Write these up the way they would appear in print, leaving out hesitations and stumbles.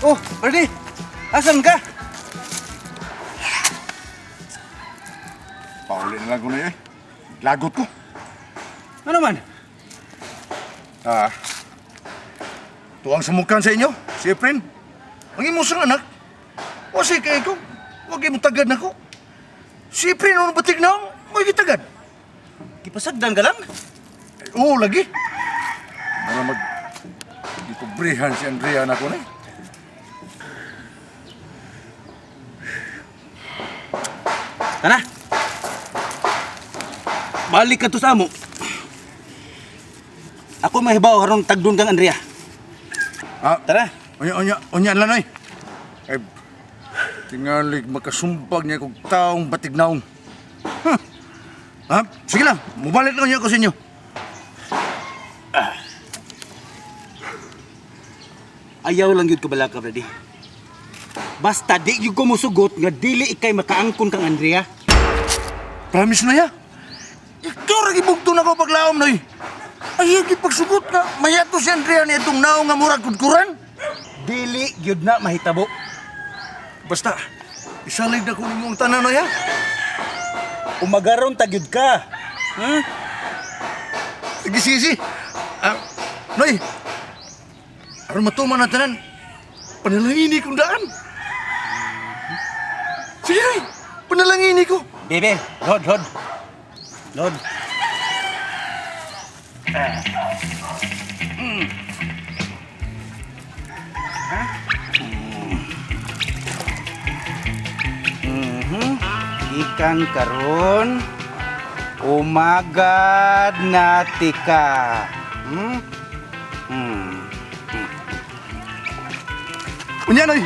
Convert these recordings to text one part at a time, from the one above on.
Oh, Bernie! Asan ka? Pauli na lang ko na eh. Lagot ko. Ano man? Tuwang sumukan sa inyo, si Efren. Ang imusang anak. O si kay ko, huwag mo tagad na ko. Si Efren, ano batik na ako? Huwag tagad. Kipasagdan ka lang? Oo, lagi. Para ikubrihan si Andrea na ko na eh. Tana! Balik ka to sa amo. Ako mahibaw harong tagdun kang Andrea. Tara. Unya lang ay. Ay, tingali makasumpag niya kung taong batig naong. Sige lang, mabalik lang niya ako sa inyo. Ayaw lang yun kabalaka, Brady. Basta di yung kumusugot nga dili ikay makaangkon kang Andrea. Promise na ya. Ikaw rin ibugto na ko paglaom na eh. Ay, pagsugot na, mayato si Andrea ni itong naong nga murag kudkuran. Dili yun na mahitabo. Basta, isalig na kunin mo ang tanan na ya. Umagaron tagyod ka. Sige, sige. Noy, aron matuman na tanan, panalangini kong daan. Sige, Noy, panalangini ko. Bebe, Lord. Ikan karon umagad na tika. Unya, Noy,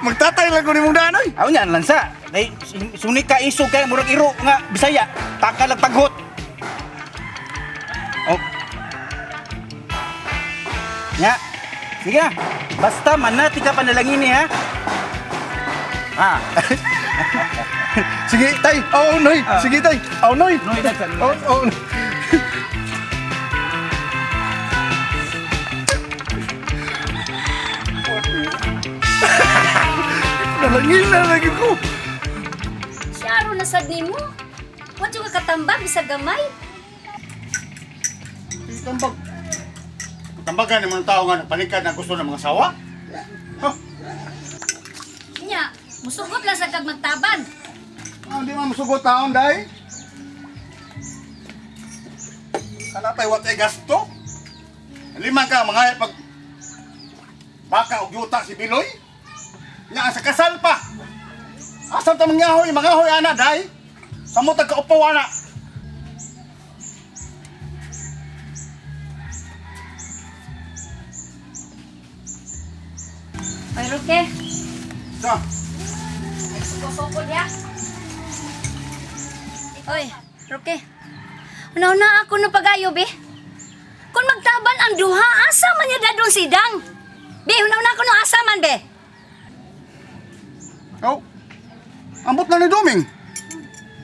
magtatay lang ko ni mong daan, Noy. Aw niyan lansa. Day sunik ka iso kay murag iro nga Bisaya. Taka lang taghot. Oh. Nya. Sige na. Basta manati ka panalangin ni ha. Sige, tay. Oo, Noy. Sige, tay. Oo, Noy. Noy, tay. Oo. Nalangin na lagi ko. Si Aro nasad ni mo. Huwag yung katambag sa gamay. Tambagan ng mga tao nga nagpanikad na gusto ng mga sawa. Nya, musugot lang sa kag magtaban. Hindi man masugot taon, day. Kanapay watay gasto. Lima ka, mga pag baka o yuta si Biloy. Nga sa kasal pa. Asam ta mangahoy ana, day. Samot ka upaw ana. Ay, Roque. Sa, Ay, suko-suko niya. Oy, Roque. Una-una ako na pag-ayo, be. Kung magtaban ang duha, asa man niya dadong sidang. Be, una-una ako na asa man, be. oh. Ambot na ni Duming.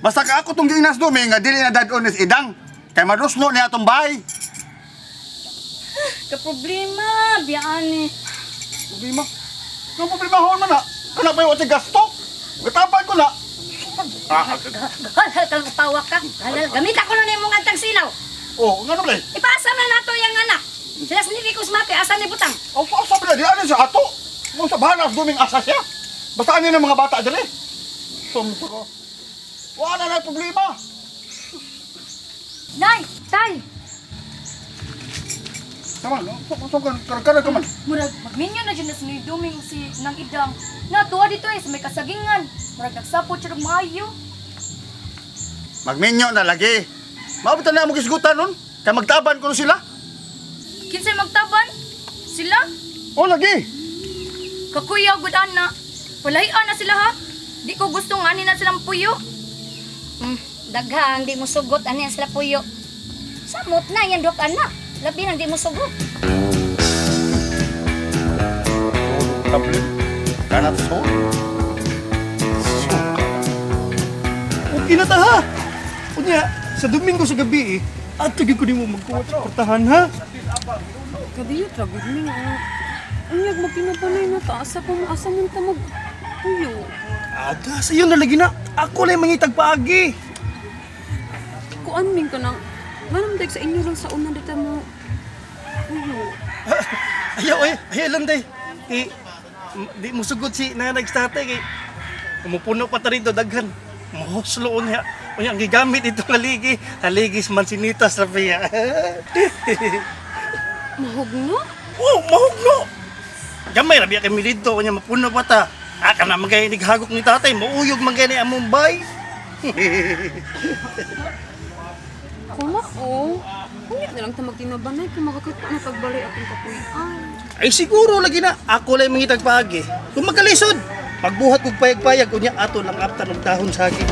Basta ka ako tong giinas Duming nga dili na dadon is idang. Kay madusno ni atong bahay. Ka-problema, biyaan eh. Problema. Ang problema hon man na. Kana pa yung gasto. Gatapan ko na. Halal kang pawak ka. Halal, gamit ako nun yung mga tagsilaw. Oh, nga naman eh. Ipasa na nato yung anak. Sila sinipi ko sumapi, asa ni butang. Oh, sabi na, di ano siya ato. Kung sa bahanas Duming asa siya. Basta ano ng mga bata dali. Sumto ko. Wala na problema. Nay, tay. Kaman, karagara ka man. Murag, magminyo na dyan na siniduming si nang idang. Natuwa dito sa may kasagingan. Murag, nagsapot siya ng maayo. Magminyo na lagi. Mabutan na mo kisgutan nun. Kaya magtaban ko nun sila. Kinsay magtaban? Sila? Oh, lagi. Kakuya, good na. Palahian na sila ha. Di ko gustong ani na silang puyo. Daghang di mo sugot ani ang sila puyo. Samot na yan dok anak. Labi nang di mo sugot. Tablet. Kanat so. Okay na ta ha. Unya, sa Domingo sa gabi at tugin ko ni mo magkuha sa portahan ha. Kadiyot, ragod mo nga. Unyag magpinapanay na ta. Asa pa mo, asa mo ta mag-uyo. Aga, sa'yo na lagi na. Ako lang mangitag paagi. Kuan min ka nang, manam dahil sa inyo lang sa una dito mo. Uyo. Ayaw lang day. Di mo sugod si nanay sa tatay kay umupuno pa ta rito daghan. Mahuslo niya. O ang gigamit ito haligi. Haligis mansinitas na piya. Mahugno? Oh, mahugno. Gamay rabi kami dito kanya mapuno pa ta. Aka na magay hagok ni tatay, mauyog magay ni among bay. Kuna o. Unya na lang ta magtinabanay kung makakita na pagbalik akong kapuyan. Ay siguro lagi na. Ako lang mangitag paagi. Kung magkalisod. Pagbuhat kong payag-payag, unya ato lang apta ng dahon sa akin.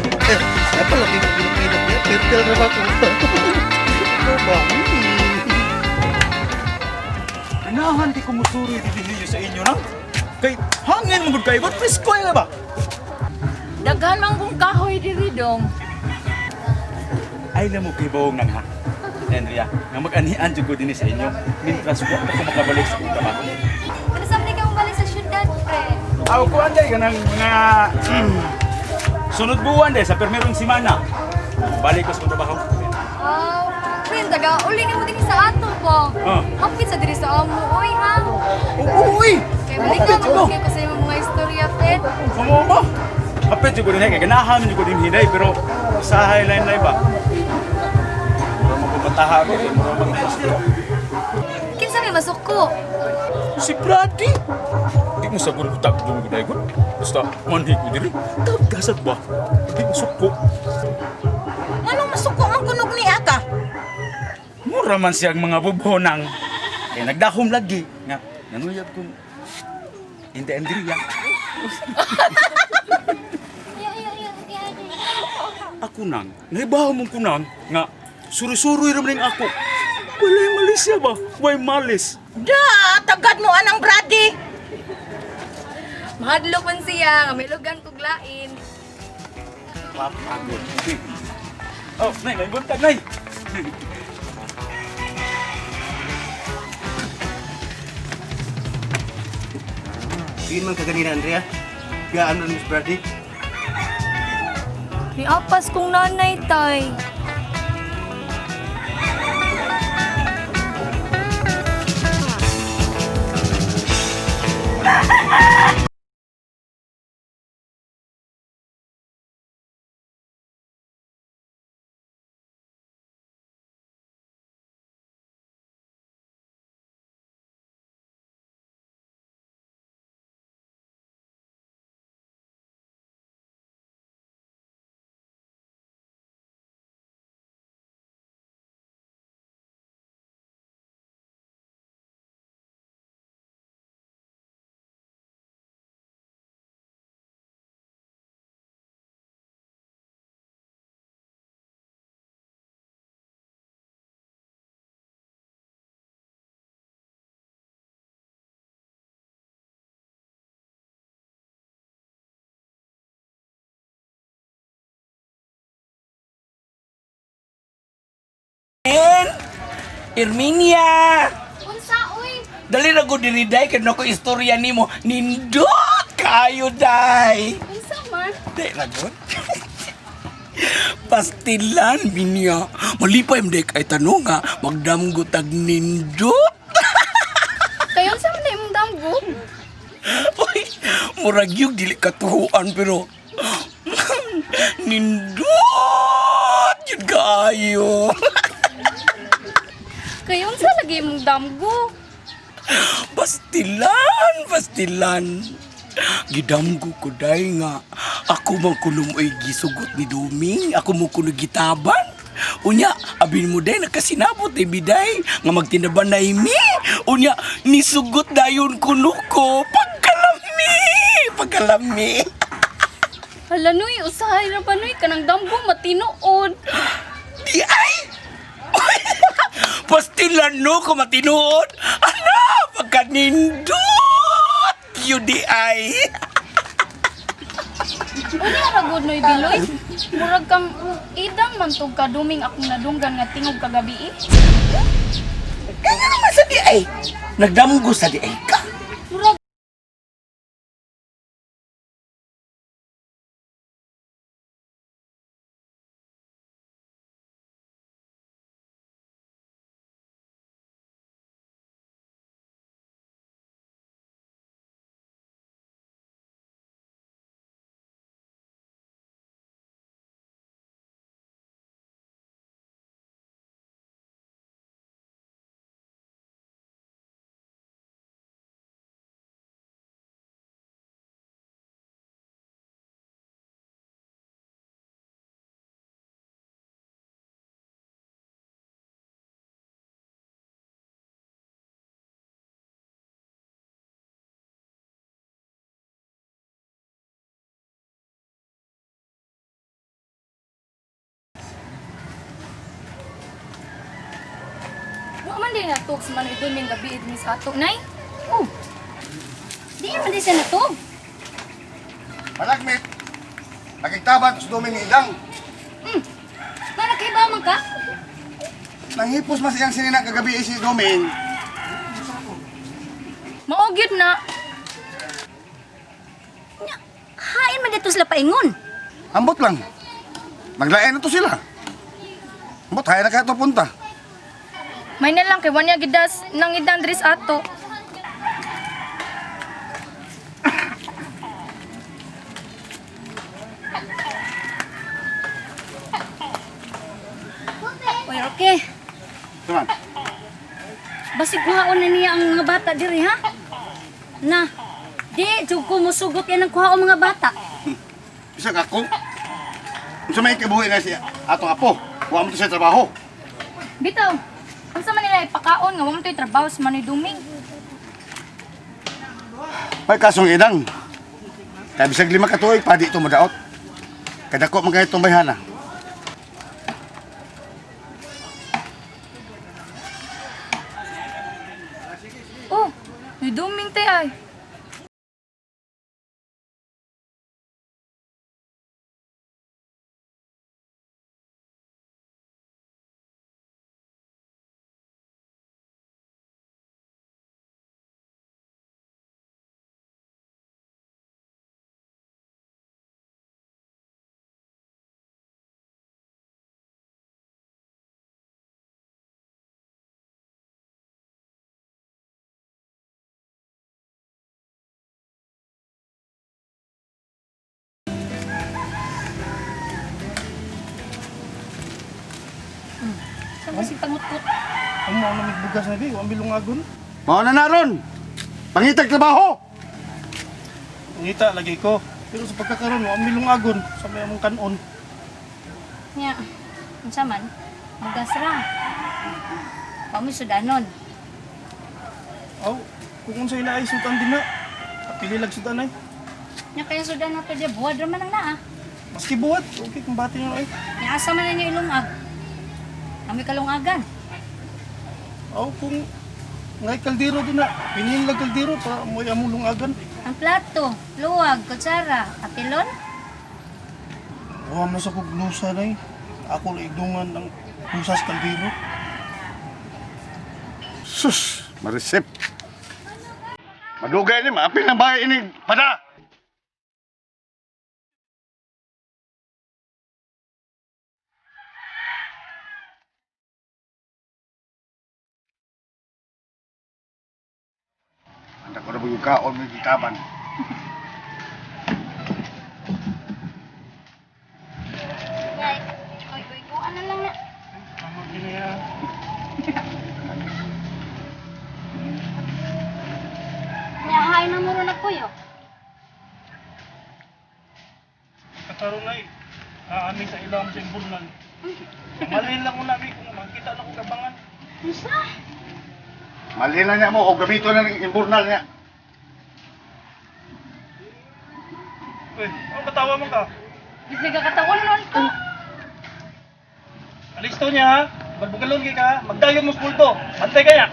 Napalaki ko pinapinap niya. Pertel na ba ko? Ito ba? Ganahan di ko musuri di sa inyo nang. Kay hangin mo gud kay but presko nga ba? Daghan man kong kahoy diri dong. Ay na mo kay bawong nang ha. Andrea, nga mag-anian jud ko dinhi sa inyo. Mintras wa ako makabalik sa akong trabaho. Ano sa ka mong balik sa syudad, pre? Aw ko anday kanang mga sunod buwan day sa permerong semana. Balik ko sa akong trabaho. Friend, taga uli ni mo din sa ato po. Ah. Hapit sa diri sa amo, oy ha. Uy! Kaya balik na magkaya ko sa imong mga istorya, Fred. Kumo ba? Hapit jud ko dinhi kay ganahan jud ko dinhi day pero sa highline ba? Pero magpataha ko kay mo magpasto. Kinsa may masuko? Si Brady. Di mo sagur ko tagdong ko dayon. Basta manhi ko diri. Tagkasat ba? Di mo suko. Anong masuko man kunog ni Aka? Mura man siyang mga bubonang. Kaya nagdahom lagi nga nanuyab kong hindi Andrea. Ako nang, naibaw mong kunang nga suri-suri raman ako. Walay malis siya ba? Way malis. Da, tagad mo anang Brady. Mahadlok man siya, nga may lugan kog lain. Papagod. Oh, nay, may buntag, nay. Sige man kaganina, Andrea. Gaan ron, Miss Brady. Niapas kong nanay, tay. Irminia! Unsa, uy? Dali na ko diri day kay nako istorya nimo nindot kayo day. Unsa man? Di na gud. Pastilan Minya. Malipay mde kay tanong nga magdamgo tag nindot. Kayo sa man imong damgo? Uy, murag yung dili katuhuan pero nindot yun kayo. Kayo unsa lagi imong damgo? Pastilan. Gidamgo ko day nga ako man kulum ay gisugot ni Duming, ako mo kuno gitaban. Unya, abin mo day nakasinabot ay biday nga magtinaban na imi. Unya, nisugot dayon kuno ko pagkalami. Hala nuy, usahay ra ba nuy kanang damgo matinuod. Di ay! Pastilan no ko matinuod. Ano? Pagkanindot! Yun di ay! Unya ra gud noy biloy. Murag kang idang man tug kaduming akong nadunggan nga tingog kagabi. Kaya naman sa di ay! Nagdamgo sa di ay ka! Murag Wa man din natog sa Manoy Duming gabi din sa ato, nay. oh. Di man di siya natog. Malagmit. Nakiktaban sa Doming ni Idang. Para kay ba man ka? Nanghipos mas iyang sinina kagabi si Doming. Maogyod na. Nya, hain man dito sila paingon. Ambot lang. Naglain na to sila. Ambot, haya na kaya ito punta. May na lang kay wanya gidas nang idang diri sa ato. Oy, okay. Tuman. Basig kuhaon na niya ang mga bata diri ha? Na, di, jug ko musugot yan ang kuhaon mga bata. Isa ka ako. Kung may kabuhi na siya, atong apo. Huwag mo to siya trabaho. Bitaw. Unsa man nila ipakaon nga wa man toy trabaho sa Manoy Duming? May kasong Idang. Kaya bisag 5 ka tuig, padi ito madaot. Kadako man kayo itong bayhana. Oh, Manoy Duming tay ay. Sa basig pangutkot. Ang mga namigbugas na di, ang bilungagon. Mao na naron. Pangitag trabaho. Ngita lagi ko. Pero sa pagkakaroon mo, ang bilungagon sa may among kanon. Nya, unsa man? Mugas ra. Kami sudanon. Aw, kung unsay naay sutan din na. Pili lag sutan ay. Nya kaya sudanon to diya, buwad ra man ang naa. Maski buhat, okay kung bati nyo ay. Nya asa man na niya ilungag. Kami kalungagan. Aw, kung ngay kaldero din na. Pinin lag kaldero para mo among lungagan. Ang plato, luwag, kutsara, atilon. Huwag na sa kuglusa na Ako na igdungan ng kusas kaldero. Sus, maresip. Madugay ni, maapil na bahay ini. Pada! Anda ko na ba yung kaon mo yung gitaban? Oy, ano lang na. Tama ginaya. Niyahay na muro na kuyo. Kakaroon na Aami sa ilang sa imburnal. Malin lang muna kung makita na ko kabangan. Usa? Mali na niya mo, o gamito na ng imburnal niya. Uy, ano katawa mo ka? Bisig ka katawan nun ko. Alisto niya ha? Magbugalon ka ha? Magdayon mo sa kulto. Bantay kaya.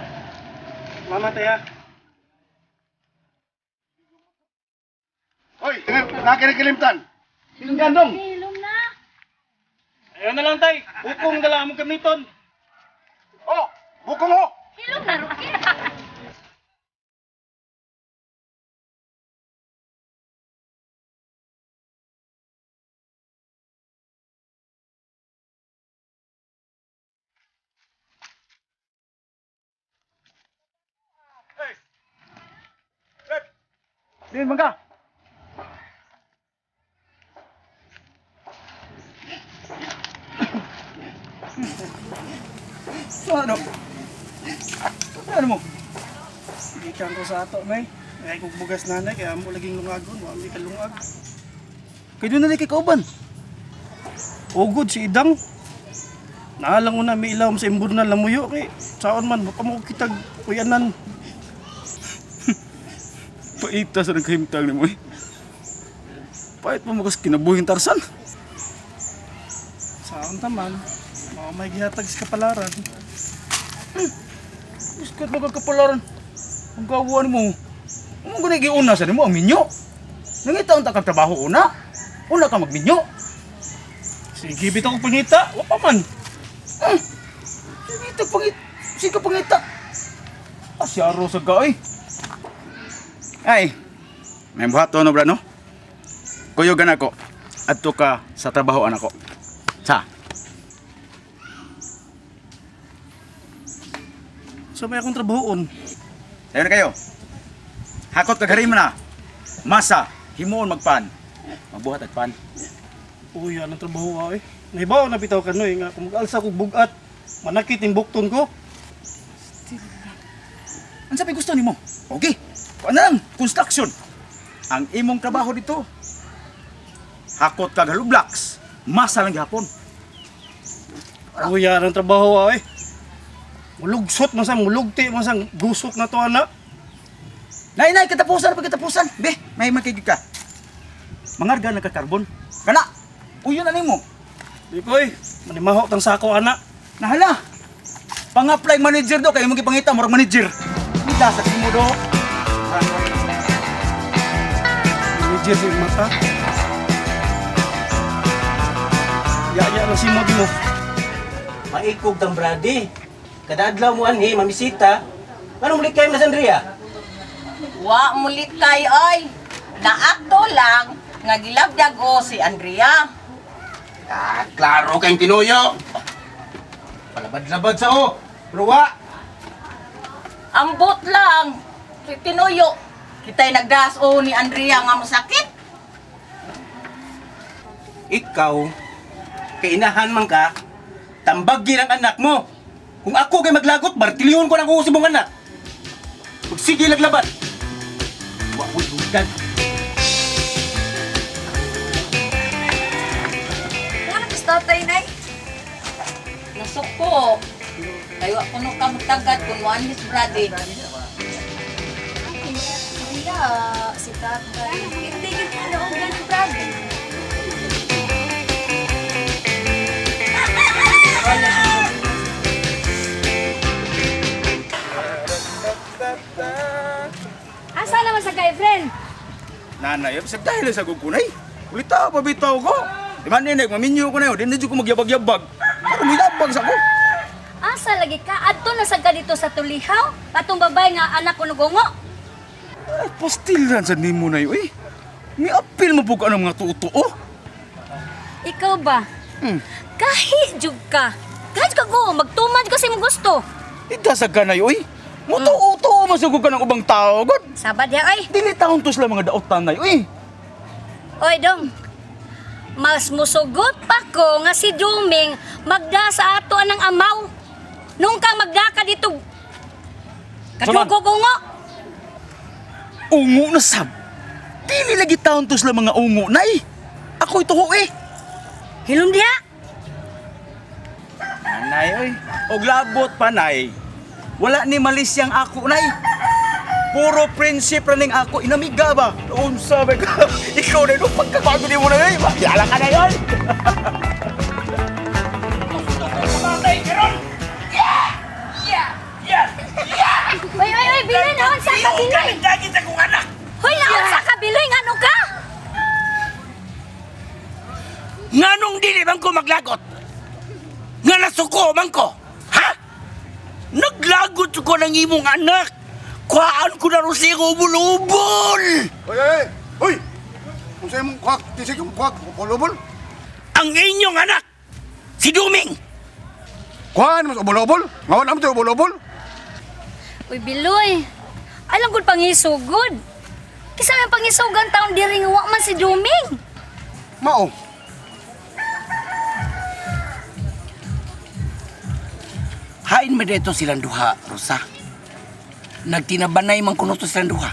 Mamatay ha? Hoy, nakikilimutan. Sinong gandong? Ilom na. Ayun na lang tay. Ukong dala mo gamiton. Oh, bukong ho! Ilom na, Ruki. Tingin man ka. Ano? Ano mo? Ikan ko sa ato, may. Ay kung bugas nanay, kaya mo laging lungagon. Wala ka lungag. Kaya doon na kikauban. Ugod si Idang. Naalang ko na may ilaw sa imbur na lamuyo kay saon man baka mo kitag kuyanan. Paita sa nagkahimtang ni mo eh. Pait mo makas kinabuhin Tarsan. Saon taman. Mga may gihatag sa kapalaran. Iskat mo kagkapalaran. Ang gawa mo. Ang mga giuna sa mo ang minyo. Nangitaon ta kang trabaho una. Una ka magminyo. Sige bitaw ko pangita, wa pa man. Sige pangit. Sige pangita. Asyaro sa gaoy. Ay. May buhato no bra no? Kuyogan ako. Adto ka sa trabaho anak ko. Sa. So may akong trabahoon. Ayun na kayo. Hakot kagarim na. Masa, himuon magpan. Magbuhat at pan. Uy, anong trabaho ay? Nahibaw na bitaw ka no nga kung mag-alsa ko bugat, manakit yung bukton ko. Ang sabi gusto nimo? Okay. Ano lang, construction. Ang imong trabaho dito. Hakot kag halublaks. Masa lang gihapon. Uy, anong trabaho ay? Mulugsot man sang mulugti man sang gusok na to ana. Nay, katapusan pa katapusan. Be, may makigig ka. Mangarga na ka karbon. Kana. Uyo na nimo. Di koy, manimaho tang sako ana. Nahala. Pang-apply manager do kay mo gipangita mo manager. Kita sa mo do. Manager sa mata. Ya na si mo di mo. Maikog tang brady. Kada adlaw mo ani mamisita. Anong mulit kayo Mas Andrea? Wa mulit kay oy. Naakto lang nga gilabdago si Andrea. Ah, klaro kayong tinuyo. Palabad-labad sa o. Pero wa. Ambot lang. Tinuyo. Kita'y nagdaso ni Andrea nga masakit. Ikaw, kainahan man ka, tambagin ang anak mo. Kung ako kay maglagot, martilyon ko ng uusip mong anak. Sige laglaban. Wakoy huligan. Ano ka tatay, Nay? Nasuko. Kayo ako nung kamagtagat kung one Miss Brady. Iya, si tatay. Hindi yun ano, ganun, Brady. Asa naman sa guy friend? Nanay, sa dahil sa gugunay. Ulita pa bitaw ko. Di man ninek maminyo ko na yun. Di na ko magyabag-yabag. Para may yabag sa ko. Asa lagi ka? Adto na sa ka dito sa tulihaw? Katong babae nga anak ko nugongo? Ay, pastilan sa nimo na yun eh. May apil mo po ka ng mga tuto. Ikaw ba? Kahit jug ka. Kahit ka ko, magtumad kasi mo gusto. Idasag ka na yun eh. Muto-uto, masugod ka ng ubang tao. God. Sabad ya, oy. Dili taon to sila mga daotan na yun eh. Oy, dong. Mas musugot pa ko nga si Duming magda sa ato anang amaw. Nung kang magda ka dito. Kadugo-gungo. Ungo na sab. Dili lagi taon to sila mga ungo na eh. Ako ito ho eh. Hilom diha. Nanay, oy. Og labot pa, nay. Wala ni malisyang ako, nay. Puro prinsip raning ako. Inamiga ba? Unsa ba ka? Ikaw na ito. Pagkabago di mo na yun. Yala ka na yun. Oy, bilay naon sa kabiloy. Hoy, naon sa kabiloy, ngano ka? Nganong dili man ko maglagot? Nga nasuko man ko? Ha? Naglagot ko ng imong anak. Kuhaan ko na rin siya ubol-ubol. Hoy! Kung sa'yo mong kwak, tisig yung kwak, ulubol. Ang inyong anak, si Duming. Kuhaan mo sa ubol-ubol? Ngawan naman ito ubol-ubol? Uy, Biloy. Alam ko pangisugod. Kisa may pangisugan taon diri nga wa man si Duming. Mao. Hain mo dito silang duha, Rosa. Nagtinabanay man kuno to silang duha.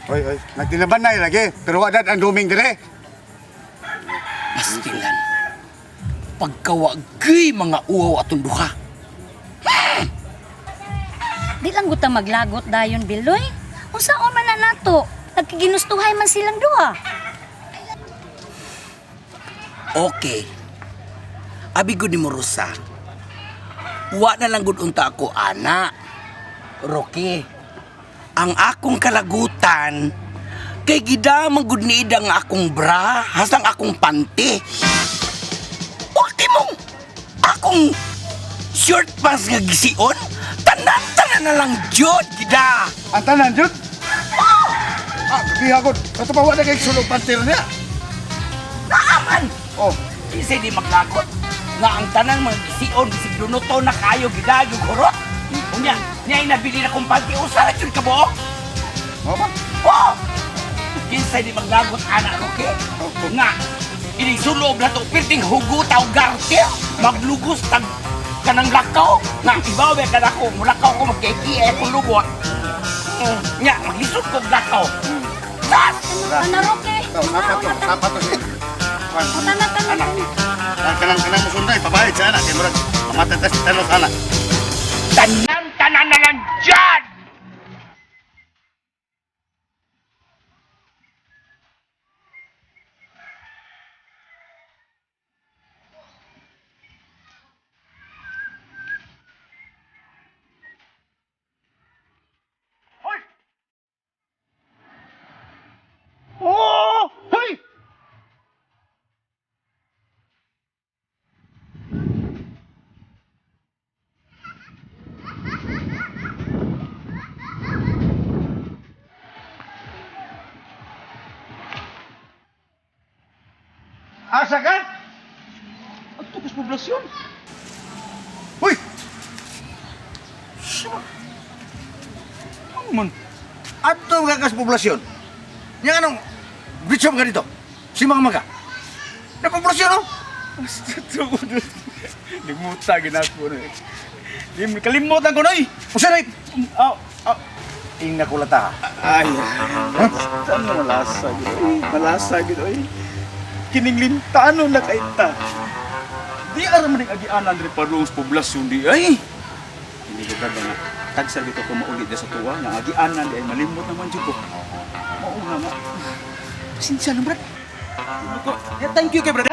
Oy, nagtinabanay lagi, pero wadat ang duming dire. Pastilan. Pagkawagay mga uwaw atong duha. Di lang guta maglagot dayon Biloy. Unsaon man na nato? Nagkiginustuhay man silang duha. Okay. Abi gud ni mo, Rosa. Wa na lang gud unta ako, ana. Rocky. Ang akong kalagutan kay gidamang gud ni ida nga akong bra, hasang akong panty. Ultimo, akong short pants nga gision, tanan na lang jud gida. Ang tanan, Jud? Bihagod. Kato pa wala kay sulog pantir niya. Naaman! Oh, Isay di maglagot nga ang tanan mga gision bisig dunuto na kayo gida yung kurot. Unya, niya inabili na kong panty usa jud ka buok. mao ba? Wow! Kinsay di maglagot anak Roque. Nga, inisulob na to pirting huguta o garter. Maglugos tag kanang lakaw. Nga, ibaw ba ka na ko, mulakaw ko magkiki kung lubot. Nga, maglisod ko lakaw. Sas! Ana Roque. Sapatos. Tanan. Kanang musunday, pabayad sa anak. Kaya murag, mamatetes sa tanos anak. Tanan na lang dyan! Oh! Hoy! Asa ka? Ang tugas poblasyon. Hoy! Sama. Ano man? Ato ang kakas poblasyon. Yang anong bitso mga dito? Si mga maga. Na poblasyon, no? Limuta ginako na. Kalimutan ko na eh. Usa na Ing nakulata. Ay. Saan mo malasa gito? Malasa gito eh. Kining lintano na kaita. Di aram rin agianan rin parong sa poblasyon di ay. Hindi ko brad nga. Tagsal dito ko maulit sa tuwa. Nga agianan di ay malimot naman dyan ko. Mauna nga. Sinsya na brad. Thank you kay brad.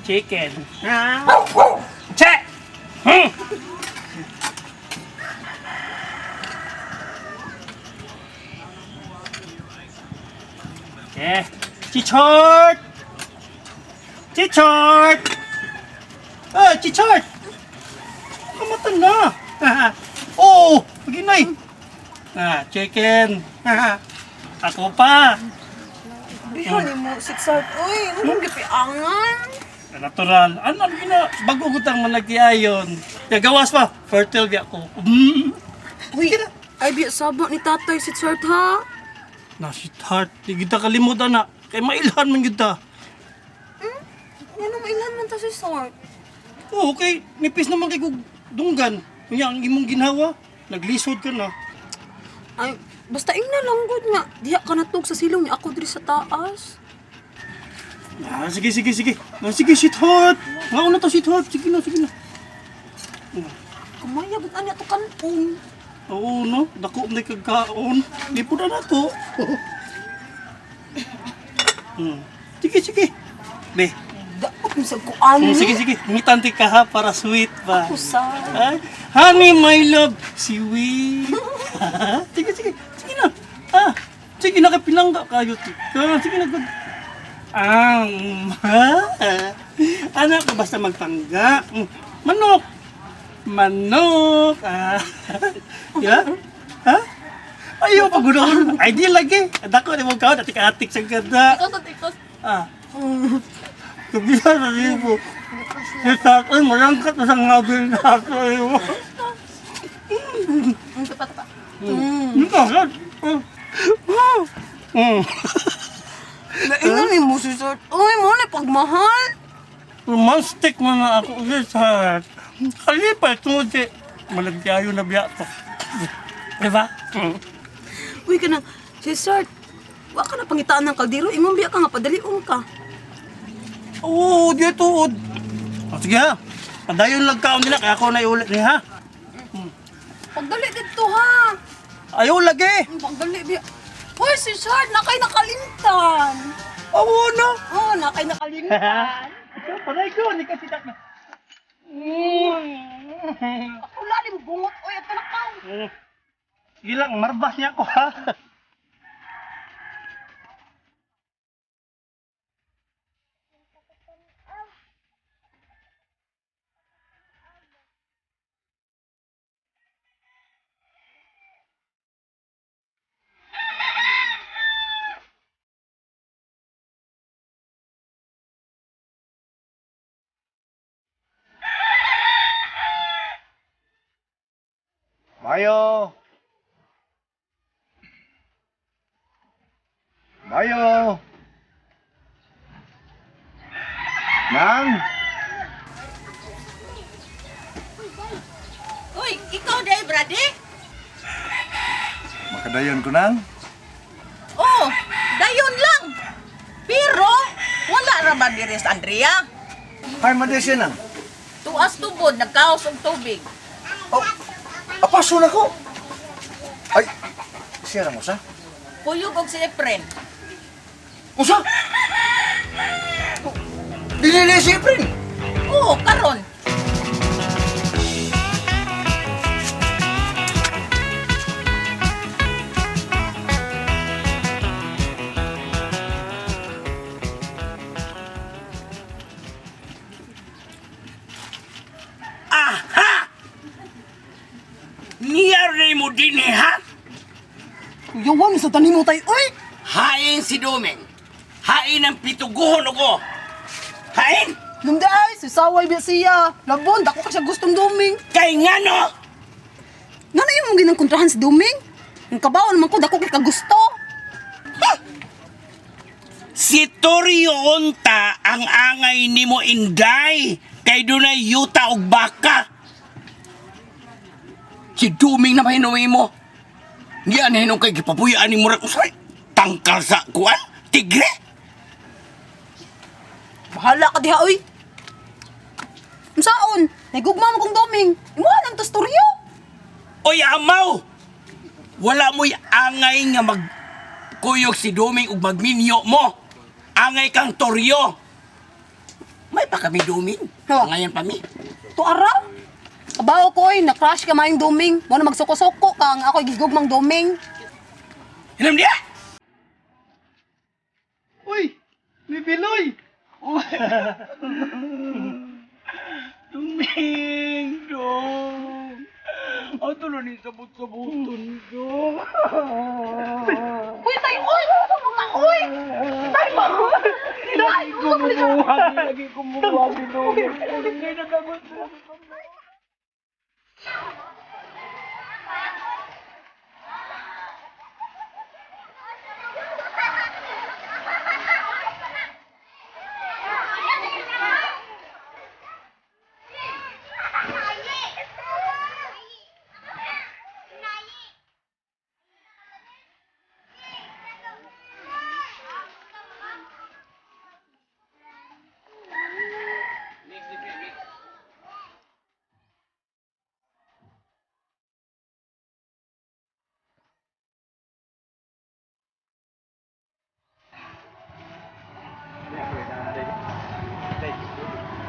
Chicken. Che! Okay. Chichort! Chichort! Ah, Chichort! Kamatan na! Oh! Paginay! Chicken! Ako pa! Ano ni mo, siksart? Uy, anong gipiangan? Natural. Ano gina? Bago gutang managyayon. Ya gawas pa. Fertile biya ko. Uy, ay biya sabak ni tatay, siksart ha? Na sweetheart, di kita kalimutan na. Kay mailhan man kita. Ano mailan man ta, siksart? Oh, okay. Nipis naman kay kog dunggan. Kunya ang imong ginhawa. Naglisod ka na. Ay, basta ingna lang good nga. Diha ka natug sa silong ni ako diri sa taas. Sige. Sige, sweetheart. Nga na to, sweetheart. Sige na. Kumaya, ba't ani ato kanong? Oo, no? Dako na kagkaon. Di po na nato. Sige. Be. Dapat mo sa kuan. Sige. Ngitanti ka ha para sweet pa. Kusa. Ay, honey, my love, sweet. Sige na. Sige na, kapilangga kayo. Sige na, good. Anak ko basta magpangga. Manok. Ya? Ha? Ayaw, pag-unahon. Ay, di lagi. Dako, di mo kao, dati ka-atik sa ganda. Tikos. Kabisa na rin po. Si tatay, malangkat na sa ngabil na ako. Nakasad. Naingan ni mo, siksart. Uy, mo na pagmahal. Romantic mo na ako ulit sa kalipay tungod si malagyayo na biya to. Diba? Uy, ka na, siksart. Wa ka na pangitaan ng kaldero. Imong biya ka nga, padaliong ka. Oo, di tuod. Sige ha. Padayon lang kaon nila kaya ako na iulit niya ha. Pagdali dito ha. Ayaw lagi. Pagdali biya. Uy, siksart, nakay nakalimtan. Oo no. Oh, nakay nakalimtan. Paray ko, hindi kasi tak na. Ako lalim bungot. Uy, at talakaw. Sige lang, marbas niya ako ha. Mayo! Nang! Uy, ikaw day, brady? Makadayon ko nang. Oh, dayon lang. Pero, wala raman diri sa Andrea. Hay, madesya nang. Tuas tubod, nagkaos og tubig. Oh, apaso na ko. Ay, siya na mo sa? Kuyog og si Efren. Usa? Dinili si Efren. Oo, karon. Niyari mo din ha? Yawan sa tanim mo tayo. Uy! Hain si Doming. Hain ang pituguhon ako. Hain? Lumday, si Saway biya siya. Labon, dako ka siya gustong duming. Kay nga no? Nga na yung ginang kontrahan si Duming? Ang kabaon naman ko, dako ka gusto. Si Torio Onta ang angay ni mo inday. Kay dunay yuta og baka. Si Duming na mahinuwi mo. Diyan na hinong kay gipapuyaan ni Murat Usay. Tangkal sa kuwan? Tigre? Bahala ka diha, uy. Saon? Nagugma mo kong Duming. Imuha ng tostoryo. Oy, amaw! Wala mo'y angay nga magkuyog si Duming ug magminyo mo. Angay kang Toryo. May pa kami duming. Ha? Ngayon pa mi. To araw? Kabaw ko na-crush ka mayong duming. Mo na magsuko-suko kang ako gigugmang duming. Hinam dia. Uy! Ni Biloy! Duming dong. Ato na ni sabot-saboton dong. Uy, tayo! Uy! Uy! Tayo ba? Lagi kumuha ni Duming. Hindi nagagot na.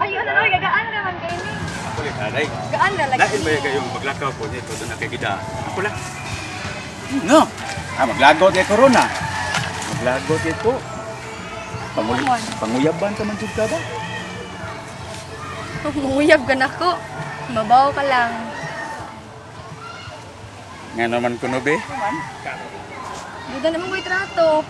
Ay, ano na, gagaan naman kayo ni. Ako lang, aday. Gaan na lagi. Dahil ba kayong maglakaw po nito doon na kay Gida? Ako lang. No. Maglagot kay Corona. Maglagot ito. Panguyaban ka man jud ka ba? Munguyab ka na ko. Mabaw ka lang. Nga naman kuno be. Duda naman ko itrato.